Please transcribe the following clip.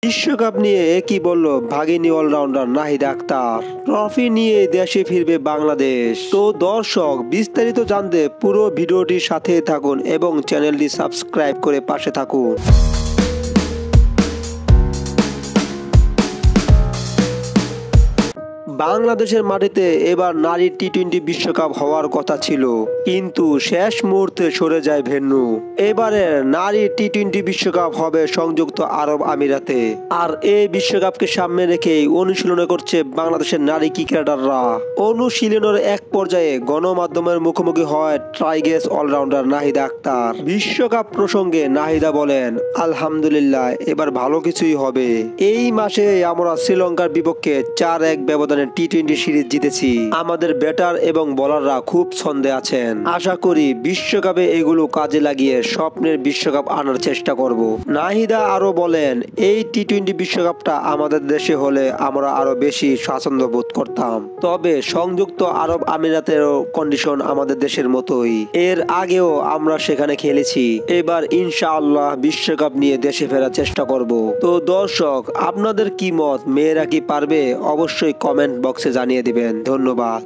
বিশ্বকাপ নিয়ে কি বলল ভাগিনী অলরাউন্ডার নাহিদা আক্তার। ট্রফি নিয়ে দেশে ফিরবে বাংলাদেশ। তো দর্শক, বিস্তারিত জানতে পুরো ভিডিওটির সাথে থাকুন এবং চ্যানেলটি সাবস্ক্রাইব করে পাশে থাকুন। বাংলাদেশের মাটিতে এবার নারী টি-20 বিশ্বকাপ হওয়ার কথা ছিল, কিন্তু শেষ মুহূর্তে সরে যায় ভেন্যু। এবারের নারী টি-20 বিশ্বকাপ হবে সংযুক্ত আরব আমিরাতে। আর এই বিশ্বকাপকে সামনে রেখেই অনুশীলন করছে বাংলাদেশের নারী ক্রিকেটাররা। অনুশীলনের এক পর্যায়ে গণমাধ্যমের মুখোমুখি হয় টাইগ্রেস অলরাউন্ডার নাহিদা আক্তার। বিশ্বকাপ প্রসঙ্গে নাহিদা বলেন, আলহামদুলিল্লাহ, এবার ভালো কিছুই হবে। এই মাসে আমরা শ্রীলঙ্কার বিপক্ষে 4-1 ব্যবধানে টি-20 সিরিজ জিতেছি। আমাদের ব্যাটার এবং বোলাররা খুব ছন্দে আছেন। আশা করি বিশ্বকাপে এগুলো কাজে লাগিয়ে স্বপ্নের বিশ্বকাপ আনার চেষ্টা করব। নাহিদা আরো বলেন, এই টি-20 বিশ্বকাপটা আমাদের দেশে হলে আমরা আরো বেশি স্বাচ্ছন্দ্য বোধ করতাম। তবে সংযুক্ত আরব আমিরাতেরও কন্ডিশন আমাদের দেশের মতোই। এর আগেও আমরা সেখানে খেলেছি। এবার ইনশাআল্লাহ বিশ্বকাপ নিয়ে দেশে ফেরার চেষ্টা করব। তো দর্শক, আপনাদের কি মত? মেয়েরা কি পারবে? অবশ্যই কমেন্ট বক্সে জানিয়ে দিবেন। ধন্যবাদ।